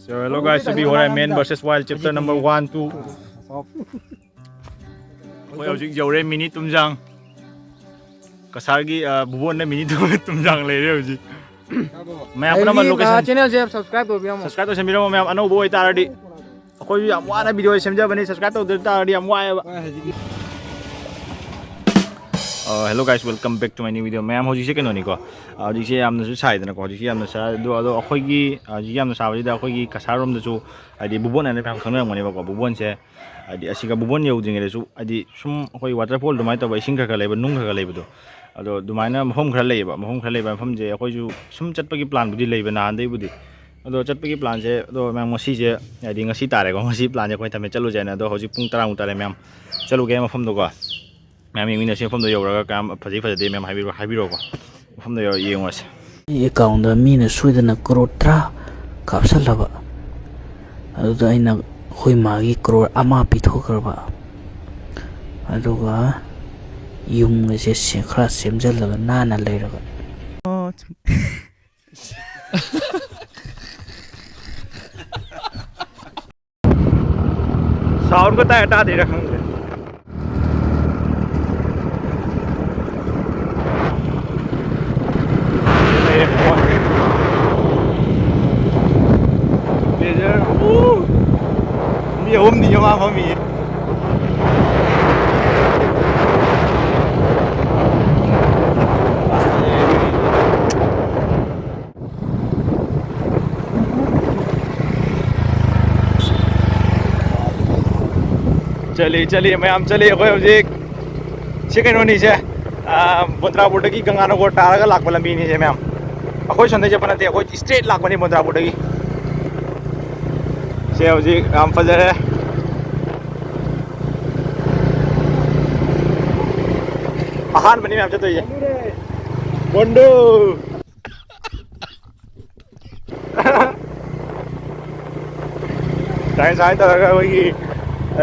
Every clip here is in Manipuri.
So hello guys, to be हो रहा है Man vs Wild chapter number 1, 2. कोई हौजिक यौरे मिनी तुमजांग कसारगी बुबोन ने मिनी तुमजांग ले रहे हौजिक मैं अपना मन लोकेशन चैनल से सब्सक्राइब तो बिया सब्सक्राइब तो सेमिरो मैं अनो बोय तारडी कोई याम वाना वीडियो सेमजा बने सब्सक्राइब तो दे तारडी याम वाय hello guys welcome back to my new video मैम हौजिक से कनो निको हौजिक से यामना सु साइदना को हौजिक से यामना सा दो अखोइगी हौजिक यामना साबजिदा अखोइगी कसारोम दसु आदि बुबोन ने फाम खंगरमने बको बुबोन से आदि असिगा बुबोन यौद्रिङेदसु आदि सुम अखोइ वाटरफॉल दुमाय तब इसिंग खर लेब नुंग खर लेबदो अदो दुमायना मफम खर लेब मफम जे अखोइजु सुम चटपगी प्लान बुदि लेब नांदै बुदि अदो चटपगी प्लान से अदो मैम ngasi जे आदि ngasi तारे को ngasi प्लान जे अखोइ थमे चलु जायना अदो हौजिक पुंग 10 मुतारे मैम चलु गे मफम दो को मैम यिंग ने मफम दो यौरगा काम फजि फजदे मैम हाबिरो को मफम दो येंगोस अकाउंट मीन सुदना करोड़ 10 कापसलबा अदुदा आइना होई मागी करोड़ अमा पिथोखरबा अदुगा युंग से खरा सेमजलगा नाना लेरगा साउंड को हटा दे रखा हूं लेजर मी होम नहीं जमा मम्मी चलिए मैम चलिए अखोई हौजिक से कहीं से बोंद्राबोर्ड की गंगानगर तारगा लाख लंबी से मैम अखोई सोंदे चप नते अखोई स्ट्रेट लाखबनी बोंद्राबोर्ड की से हौजिक याम फजरे अहान बनी मैम चतोय बोंडो टाइम साइड तरगा होगी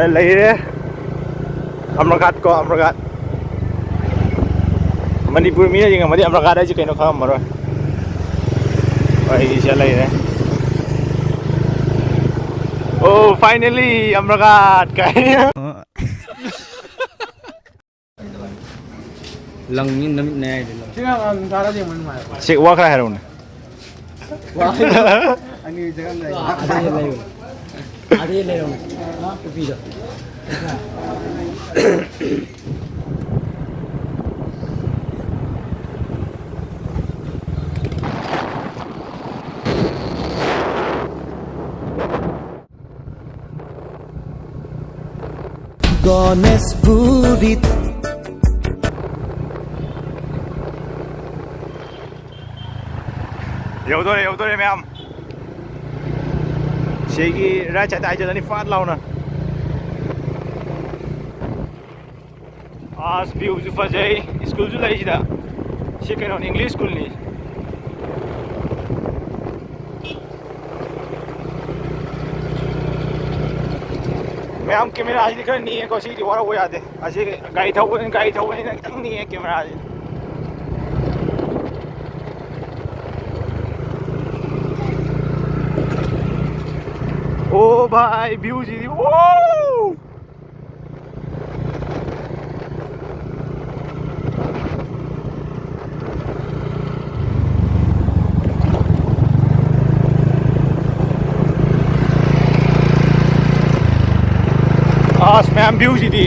लेरे अमरघाट को अमरघाट मणिपुर मी जिंग मदि अमरघाट है कहीं खम मरो भाई से लेरे ओ फाइनली अमरघाट का लंगनी नमित ने आइ दिलो सिगा तारा जे मन माय से वाखरा हेरोन अनि जगह नहीं आधे ले रहा हूं पी दो गणेशपुरी यौदोरे मैम शेगी राइट साइड आइजनी फाट लाउना आज व्यू जो फजै स्कूल जो लैसिदा से कनो इंग्लिश स्कूल नि मैम कैमरा आज दिखर नहीं है कोसी की वारा वो याद है आज गाड़ी था नहीं है कैमरा आज ओ भाई व्यू जी ओ आज मैम व्यू जी दी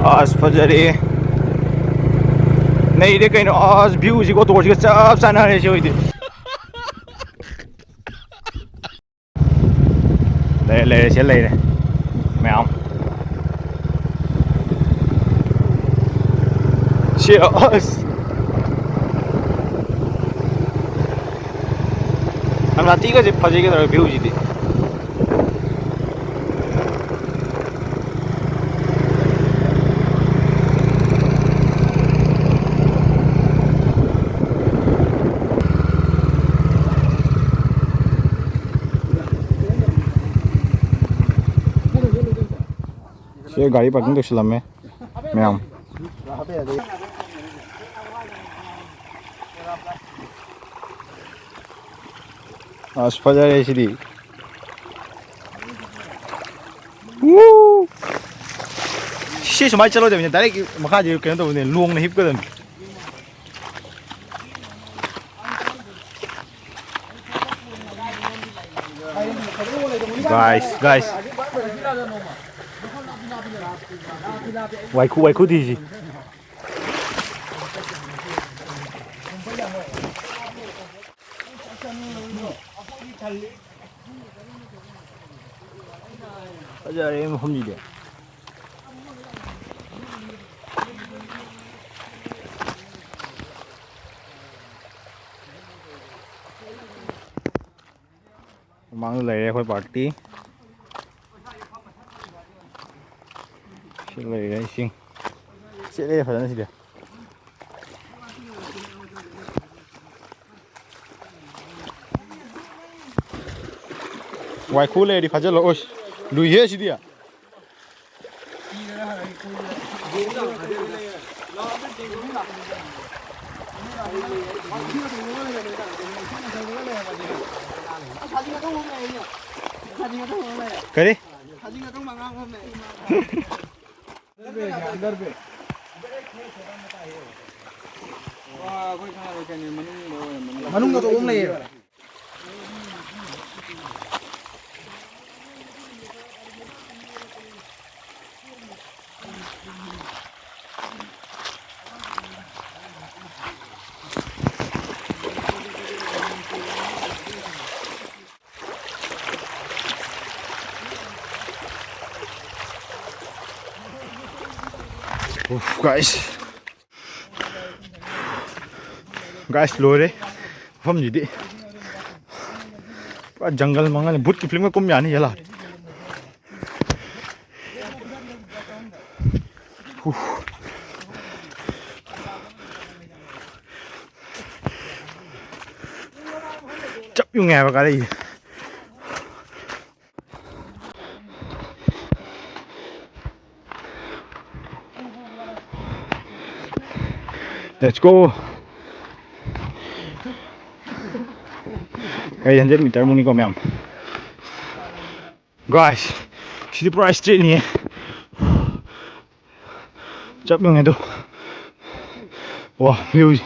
आज फजरे नहीं रे कहीं आज व्यू जी को तोड़ के सब साना रहे हुई थी ले रे मैम cheers हम राती का जब फजे के तरह व्यू जी थी ये गाड़ी पार्किंग तो में ma'am as fazare sidi shi sumai chalo de direct makha je keno to ne long na hip ka guys waiku di ji fazare mafam ji de mang lấy khôi party sẽ lấy đấy xin sẽ đây phải là gì đấy ngoài khu này đi phải là ôi lùi hết gì đi à cái đi अंदर पे मनुंग तो उंग नहीं है guys लोरे हम जी दे पूरा जंगल मंगल भूत की फिल्म में कुम जानी चला chấp vô nghèo vào cái đây let's go cái dân dân mình tới muốn đi mèo guys chỉ price street này chấp vô ngày đâu wow view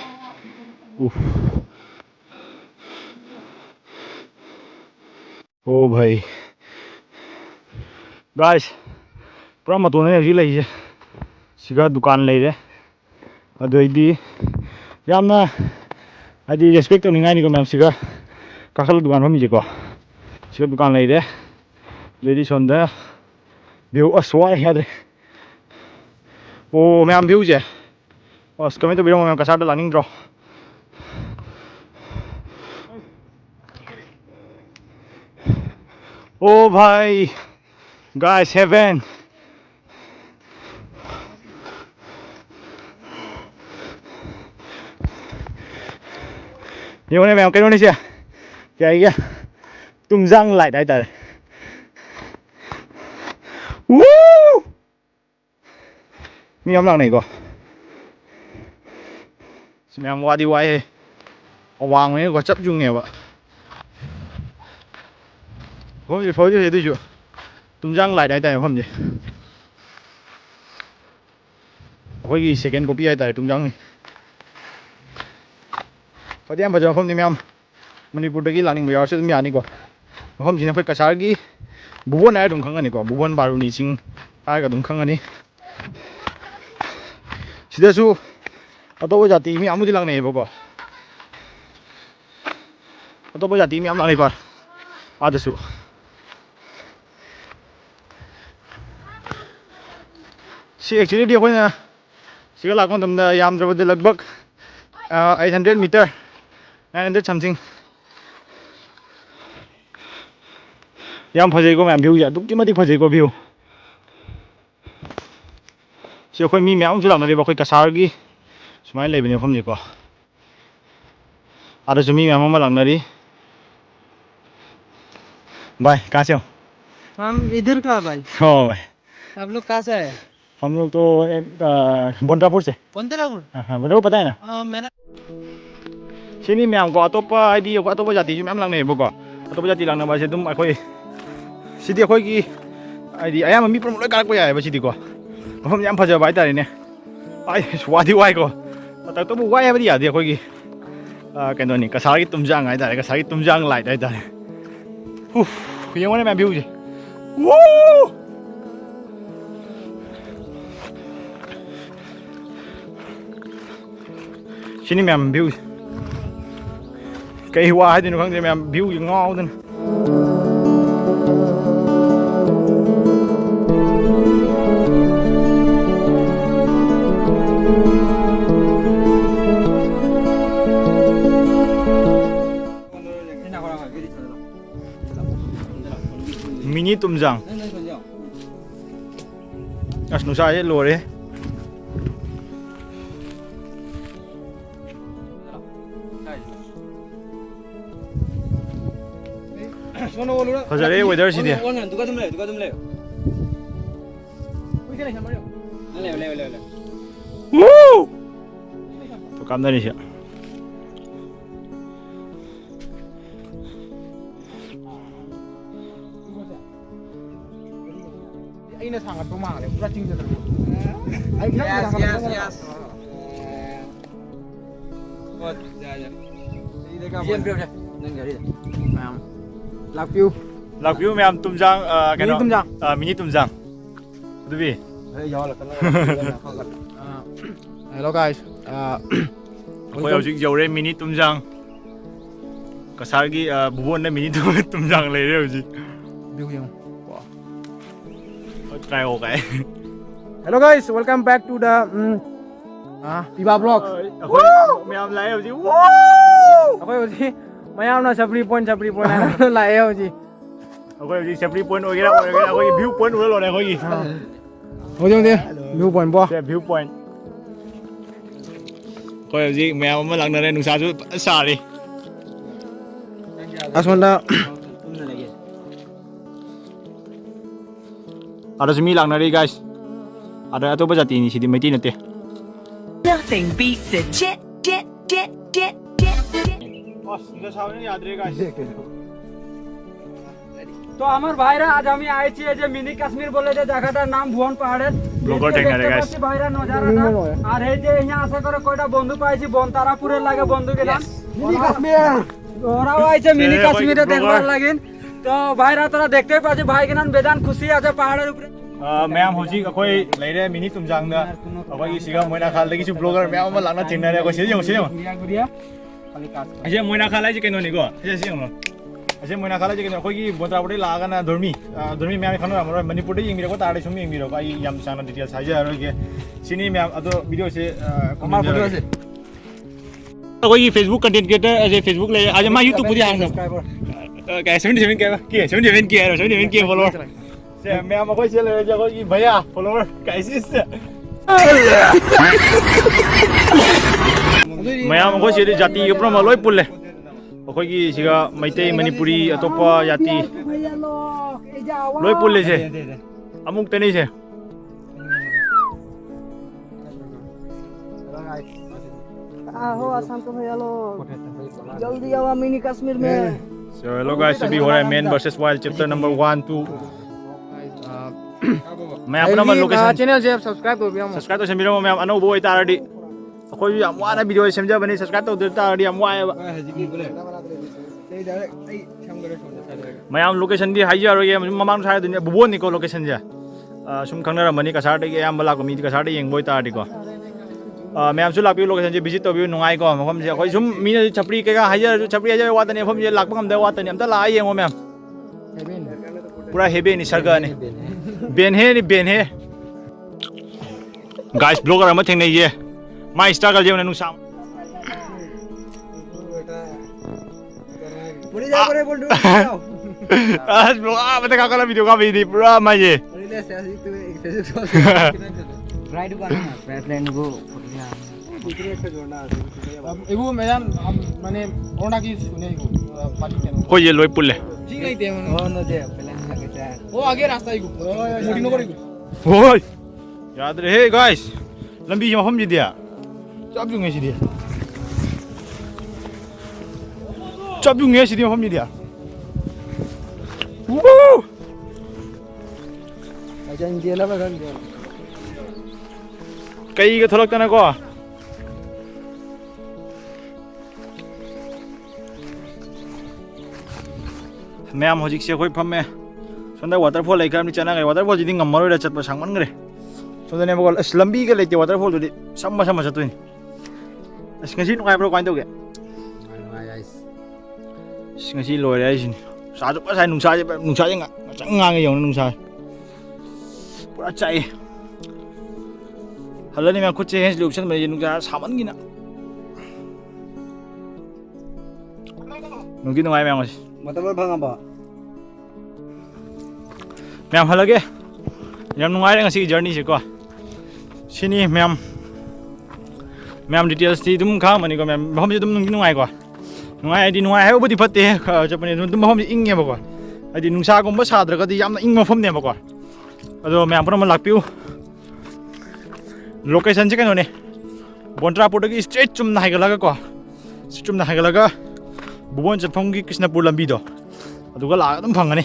oh भाई guys पूरा मतों ने अभी ले सिगा दुकान ले रहे अदोइदी यामना आदि रेस्पेक्ट तो निगाई निको मैम सिगा काखल दुकान हम जी को सिगा दुकान ले रहे लेडी सोंदा व्यू अस्वाय है ओ मैम व्यू जे बस कमेंट तो बिरो मैम कसार लानिंग ड्रॉ ओ भाई गाइस हेवन nhiều này mèo cái đó đi chưa cái kia tung răng lại đại tờ mi âm lần này có mèo qua đi quay hoàng ấy có chấp chung nghèo ạ có gì phối gì tôi chưa tung răng lại đại tờ không gì có gì second copy đại tờ tung răng phải đem vào không thì em Manipur cái làng mình bây giờ sẽ miền này quoi không chỉ là phải cả sáng cái buôn này đúng không anh quoi buôn baru ni sing ai cả đúng không anh chỉ là số ở đâu bây giờ tìm em đi làng này bao quoi ở đâu bây giờ tìm em làng này quoi à được số si actually đi coi nè si cái làng con tầm yam rồi được लगभग 800 meter 900 something yam phơi को ma'am view ya đúng chứ mà đi phơi को view siêu khơi mi méo chứ làm gì bảo khơi cả sao cái smile lấy bên nhau không gì có ada cumi méo mà làm nào đi भाई कहाँ से हो हम इधर का भाई ओ भाई आप लोग कहाँ से आए हम लोग तो बंद्रापुर से पंद्रापुर बंद्रापुर पता है ना मैंने सिनी मैम को अतोपा हाइदी अतोपा जाति जो मैम लांगनेबको अतोपा जाति लांगनबा से दुम अखोई सिदी अखोई की हाइदी अयाम मी प्रमोट कारक यायबा सिदी को मफम याम फजबा हाइतारेने आई वादी वाइको तक तो वाई हाइबदी यादे अखोई की कनोनी कसार की तुमजांग हाइतारे कसार की तुमजांग लाइट हाइतारे उफ येंगोने मैम व्यू जे वो सिनी मैम व्यू कई हुआ है दिन खंगे मैम व्यू ngau दिन मिनी तुमजांग असनुसा ये लोरे फजरे वेदर सिदे तो काम नहीं से अइना सांगत तो मांगले पूरा चिंग चला आई यस बहुत जा ये देखा नहीं गाड़ी मैम लव यू मैम तुमजांग मिनी तुमजांग मिनी तुमजांग दुबी हेलो गाइस कोई हौजिक जौरे मिनी तुमजांग कसार की बुबोन ने मिनी तुमजांग ले रहे हौजिक व्यू यंग ट्राई हो गए hello guys welcome back to the पिबा ब्लॉग मैम लाए हौजिक वो अखोय होजी मयामना सप्री पॉइंट है लाए होजी अखोय हौजिक सेफ्टी पॉइंट ओगेरा अखोय व्यू पॉइंट उरा लोने अखोय होजों दे व्यू पॉइंट बो से व्यू पॉइंट अखोय हौजिक मैम अमा लांगनरे नुसाजु सारे असमंदा आदसु मी लांगनरे गाइस आदा अतोबा जाति नि सिदि मैति नते Nothing beats a jet. बस इधर सामने याद रहेगा तो আমার ভাইরা আজ আমি আইছি এই যে মিনি কাশ্মীর বলে যে জায়গাটার নাম ভুবন পাহাড়ের ব্লগার ঠেঙ্গারে গাইস ভাইরা নজারাটা আর এই যে এখানে আশা করে কয়টা বন্ধু পাইছি বনতারাপুরের লাগে বন্ধু গেলাম মিনি কাশ্মীর ওরাও আইছে মিনি কাশ্মীরে দেখবার লাগিন তো ভাইরা তোরা দেখতেই পাচ্ছিস ভাই কেনান বেজান খুশি আছে পাহাড়ের উপরে मैम हौजिक अखोय लेरे मिनी तुमजांग दा अखोय सिगा मोइना खाल दगी ब्लॉगर मैम अमा लांगना थिंगनारे अखोय सेजों गुरिया खाली काट अजे मोइना खालाय जे केनो निको से असे मोइना खालाय जे केनो अखोय की बोत्राबडे लागाना धर्मी मैम खानो हमरो मणिपुर दे इंगिरो को ताडे सुम इंगिरो आई याम साना डिटेल्स हाजे आरो के सिनी मैम अदो वीडियो से कमा वीडियो से अखोय की फेसबुक कंटेंट क्रिएटर अजे फेसबुक ले आज मा यूट्यूब पुदी हांग के 77 के 77 के फॉलोवर मैम अखोय से ले अखोय की भैया फॉलोवर कैसे से मैम अखोय से जाति प्रम लोय पुल्ले अखोय की सिगा मैतै मणिपुरी अतोपा जाति लोय पुल्ले से अमुक तनी से हो आसाम को भैया लोग जल्दी आओ मिनी कश्मीर में So hello guys, अभी हो रहा है Man vs Wild chapter number 1 2 मैं अपना मन लोकेशन चैनल से सब्सक्राइब कर बिया सब्सक्राइब तो सेमिरो मैं अनो बोय तारडी अखोय याम वाना वीडियो सेमजा बने सब्सक्राइब तो दे तारडी याम वाय मैं याम लोकेशन दी हाइजा रोगे ममांग साय दुनिया बुबोन निको लोकेशन जे सुम खंगनरा मनी कसार दे याम बला को मी कसार दे येंग बोय तारडी को मैं याम सु लापि लोकेशन जे विजिट तो भी नुंगाई को मखम जे अखोय सुम मी छपरी केगा हाइजा छपरी हाइजा वातने फम जे लाकप ngam दे वातने हम त ला येंगो मैम पूरा हेबे नि सरगा ने बेन है गाइस ब्लॉगर अमा थेंग ये माय स्ट्रगल जे नु साम पुरी जा करे बोल आज ब्लॉग आ बता का वीडियो का भी पूरा माये राइड करना प्लेन को एगो मैदान माने ओना की सुने को पानी के कोई ये लोय पुल्ले ठीक नहीं थे ओ न दे प्लेन लगे ओ आगे रास्ता ही को मोटी न करी ओय ꯌꯥꯗ꯭ꯔꯦ ꯍꯦ ꯒꯥꯏꯁ ꯂꯝꯕꯤ ꯃꯐꯝꯁꯤꯗꯤ ꯆꯞ ꯌꯨꯡꯉꯦ ꯁꯤꯗꯤ ꯆꯞ ꯌꯨꯡꯉꯦ ꯁꯤꯗꯤ ꯃꯐꯝꯁꯤꯗꯤ ꯀꯩꯒ ꯊꯣꯛꯂꯛꯇꯅꯀꯣ ꯃꯌꯥꯝ ꯍꯧꯖꯤꯛꯁꯦ ꯑꯩꯈꯣꯏ ꯐꯝꯃꯦ ꯁꯣꯝꯗ ꯋꯥꯇꯔꯐꯣꯜ ꯂꯩꯈ꯭ꯔꯕꯅꯤ ꯆꯠꯅꯈ꯭ꯔꯦ ꯋꯥꯇꯔꯐꯣꯜꯁꯤꯗꯤ ꯉꯝꯃꯔꯣꯏꯗ ꯆꯠꯄ ꯁꯥꯡꯃꯟꯈ꯭ꯔꯦ ꯁꯣꯝꯗꯅꯦꯕꯀꯣ ꯑꯁ ꯂꯝꯕꯤꯒ ꯂꯩꯇꯦ ꯋꯥꯇꯔꯐꯣꯜꯗꯨꯗꯤ ꯁꯝꯃ ꯆꯠꯇꯣꯏꯅꯤ ꯑꯁ ꯉꯁꯤ ꯅꯨꯡꯉꯥꯏꯕ꯭ꯔꯣ ꯀꯃꯥꯏꯅ ꯇꯧꯒꯦ ꯑꯁ ꯉꯁꯤ ꯂꯣꯏꯔꯦ ꯑꯩꯁꯤꯅꯤ ꯅꯨꯡꯁꯥꯁꯨ ꯉꯁꯥꯏ ꯅꯨꯡꯁꯥꯁꯦ ꯉꯥꯛꯆꯪ ꯉꯥꯡꯉꯦ ꯌꯦꯡꯉꯨ ꯅꯨꯡꯁꯥ ꯄꯨꯔꯥ ꯆꯥꯛꯑꯦ ꯍꯜꯂꯅꯤ ꯃꯌꯥꯝ ꯈꯨꯠꯁꯦ ꯍꯦꯟꯁ ꯂꯨꯞꯁꯟꯕꯁꯦ ꯅꯨꯡꯁꯥ ꯁꯥꯃꯟꯒꯤꯅ ꯅꯨꯡꯗꯤ ꯅꯨꯡꯉꯥꯏ ꯃꯌꯥꯝ ꯉꯁꯤ ꯋꯥꯇꯔꯐꯣꯜ ꯐꯪꯉꯕꯣ ꯃꯌꯥꯝ ꯍꯜꯂꯒꯦ ꯌꯥꯝ ꯅꯨꯡꯉꯥꯏꯔꯦ ꯉꯁꯤꯒꯤ ꯖꯔꯅꯤꯁꯦꯀꯣ ꯁꯤꯅꯤ ꯃꯌꯥꯝ ꯗꯤꯇꯦꯜꯁꯇꯤ ꯑꯗꯨꯝ ꯈꯪꯉꯝꯃꯅꯤꯀꯣ ꯃꯌꯥꯝ ꯃꯐꯝꯁꯤ ꯑꯗꯨꯝ ꯅꯨꯡꯗꯤ ꯅꯨꯡꯉꯥꯏꯀꯣ ꯅꯨꯡꯉꯥꯏ ꯍꯥꯏꯗꯤ ꯅꯨꯡꯉꯥꯏ ꯍꯥꯏꯕꯕꯨꯗꯤ ꯐꯠꯇꯦ ꯆꯠꯄꯅꯤ ꯑꯗꯨꯝ ꯃꯐꯝꯁꯤ ꯏꯪꯉꯦꯕꯀꯣ ꯍꯥꯏꯗꯤ ꯅꯨꯡꯁꯥꯒꯨꯝꯕ ꯁꯥꯗ꯭ꯔꯒꯗꯤ ꯌꯥꯝꯅ ꯏꯪꯕ ꯃꯐꯝꯅꯦꯕꯀꯣ ꯑꯗꯣ ꯃꯌꯥꯝ ꯄꯨꯝꯅꯃꯛ ꯂꯥꯛꯄꯤꯌꯨ ꯂꯣꯀꯦꯁꯟꯁꯦ ꯀꯩꯅꯣꯅꯦ ꯕꯣꯟꯇ꯭ꯔꯥꯄꯨꯔꯗꯒꯤ ꯁ꯭ꯇ꯭ꯔꯦꯠ ꯆꯨꯝꯅ ꯍꯥꯏꯒꯠꯂꯒꯀꯣ ꯆꯨꯝꯅ ꯍꯥꯏꯒꯠꯂꯒ ꯕꯨꯕꯣꯟ ꯆꯠꯐꯝꯒꯤ ꯀ꯭ꯔꯤꯁꯅꯄꯨꯔ ꯂꯝꯕꯤꯗꯣ ꯑꯗꯨꯒ ꯂꯥꯛꯑꯒ ꯑꯗꯨꯝ ꯐꯪꯒꯅꯤ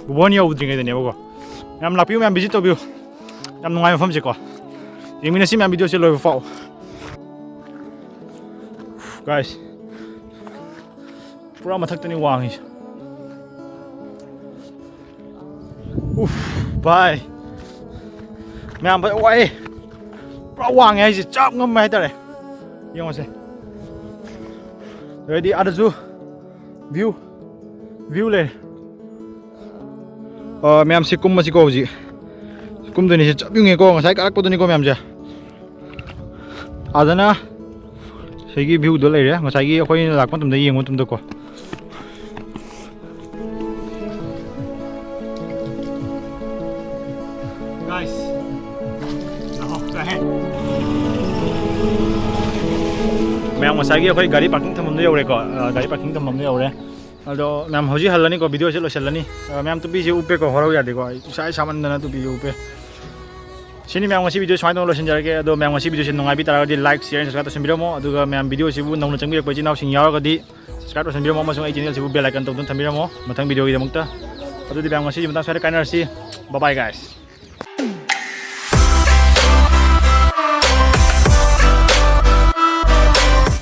ꯕꯨꯕꯣꯟ ꯌꯧꯗ꯭ꯔꯤꯉꯩꯗꯅꯦꯕꯀꯣ ꯃꯌꯥꯝ ꯂꯥꯛꯄꯤꯌꯨ ꯃꯌꯥꯝ ꯚꯤꯖꯤꯠ ꯇꯧꯕꯤꯌꯨ ꯌꯥꯝ ꯅꯨꯡꯉꯥꯏꯕ ꯃꯐꯝꯁꯦꯀꯣ ꯌꯦꯡꯃꯤꯟꯅꯁꯤ ꯃꯌꯥꯝ ꯚꯤꯗꯤꯑꯣꯁꯦ ꯂꯣꯏꯕ ꯐꯥꯎ ꯒꯥꯏꯁ ꯄꯨꯔꯥ ꯃꯊꯛꯇꯅꯤ ꯋꯥꯡꯉꯤꯁꯦ ꯚꯥꯏ ꯃꯌꯥꯝ ꯐꯖ ꯋꯥꯏꯑꯦ ꯄꯨꯔꯥ ꯋꯥꯡꯉꯦ ꯍꯥꯏꯁꯦ ꯆꯞ ꯉꯝꯃꯦ ꯍꯥꯏꯇꯥꯔꯦ ꯌꯦꯡꯉꯣꯁꯦ ꯑꯗꯨꯗꯤ ꯑꯥꯗꯁꯨ ꯚ꯭ꯌꯨ ꯂꯩꯔꯦ ꯃꯌꯥꯝꯁꯤ ꯀꯨꯝꯃꯁꯤꯀꯣ ꯍꯧꯖꯤꯛ ꯀꯨꯝꯗꯣꯏꯅꯤꯁꯦ ꯆꯞ ꯌꯨꯡꯉꯦꯀꯣ ꯉꯁꯥꯏ ꯀꯥꯔꯛꯄꯗꯨꯅꯤꯀꯣ ꯃꯌꯥꯝꯁꯦ ꯑꯗꯨꯅ ꯁꯤꯒꯤ ꯚ꯭ꯌꯨꯗꯣ ꯂꯩꯔꯦ ꯉꯁꯥꯏꯒꯤ ꯑꯩꯈꯣꯏꯅ ꯂꯥꯛꯄ ꯃꯇꯝꯗ ꯌꯦꯡꯕ ꯃꯇꯝꯗꯀꯣ ꯃꯌꯥꯝ ꯉꯁꯥꯏꯒꯤ ꯑꯩꯈꯣꯏ ꯒꯥꯔꯤ ꯄꯥꯔꯀꯤꯡ ꯊꯝꯐꯝꯗꯣ ꯌꯧꯔꯦꯀꯣ ꯒꯥꯔꯤ ꯄꯥꯔꯀꯤꯡ ꯊꯝꯐꯝꯗꯣ ꯌꯧꯔꯦ ꯑꯗꯣ ꯃꯌꯥꯝ ꯍꯧꯖꯤꯛ ꯍꯜꯂꯅꯤꯀꯣ ꯚꯤꯗꯤꯑꯣꯁꯦ ꯂꯣꯏꯁꯤꯜꯂꯅꯤ ꯃꯌꯥꯝ ꯇꯨꯄꯤꯁꯦ ꯎꯞꯄꯦꯀꯣ ꯍꯣꯔꯧ ꯌꯥꯗꯦꯀꯣ ꯏꯁꯥ ꯁꯥꯃꯟꯗꯅ ꯇꯨꯄꯤꯁꯦ ꯎꯞꯄꯦ ꯁꯤꯅꯤ ꯃꯌꯥꯝ ꯉꯁꯤ ꯚꯤꯗꯤꯑꯣ ꯁꯨꯃꯥꯏꯅ ꯇꯧꯅ ꯂꯣꯏꯁꯤꯟꯖꯔꯒꯦ ꯑꯗꯣ ꯃꯌꯥꯝ ꯉꯁꯤ ꯚꯤꯗꯤꯑꯣꯁꯦ ꯅꯨꯡꯉꯥꯏꯕꯤ ꯇꯥꯔꯒꯗꯤ ꯂꯥꯏꯛ ꯁꯤꯌꯔ ꯁꯕꯁꯀ꯭ꯔꯥꯏꯕ ꯇꯧꯁꯟꯕꯤꯔꯝꯃꯣ ꯑꯗꯨꯒ ꯃꯌꯥꯝ ꯚꯤꯗꯤꯑꯣꯁꯤꯕꯨ ꯅꯧꯅ ꯆꯪꯕꯤꯔꯛꯄ ꯏꯆꯤꯜ ꯏꯅꯥꯎꯁꯤꯡ ꯌꯥꯎꯔꯒꯗꯤ ꯁꯕꯁꯀ꯭ꯔꯥꯏꯕ ꯇꯧꯁꯟꯕꯤꯔꯝꯃꯣ ꯑꯃꯁꯨꯡ ꯑꯩ ꯆꯦꯅꯦꯜꯁꯤꯕꯨ ꯕꯦꯜ ꯑꯥꯏꯀꯟ ꯇꯧꯗꯨꯅ ꯊꯝꯕꯤꯔꯝꯃꯣ ꯃꯊꯪ ꯚꯤꯗꯤꯑꯣꯒꯤꯗꯃꯛꯇ ꯑꯗꯨꯗꯤ ꯃꯌꯥꯝ ꯉꯁꯤꯒꯤ ꯃꯇꯥꯡ ꯁ꯭ꯋꯥꯏꯗ ꯀꯥꯏꯅꯔꯁꯤ ꯕꯥꯏ ꯕꯥꯏ ꯒꯥꯏꯁ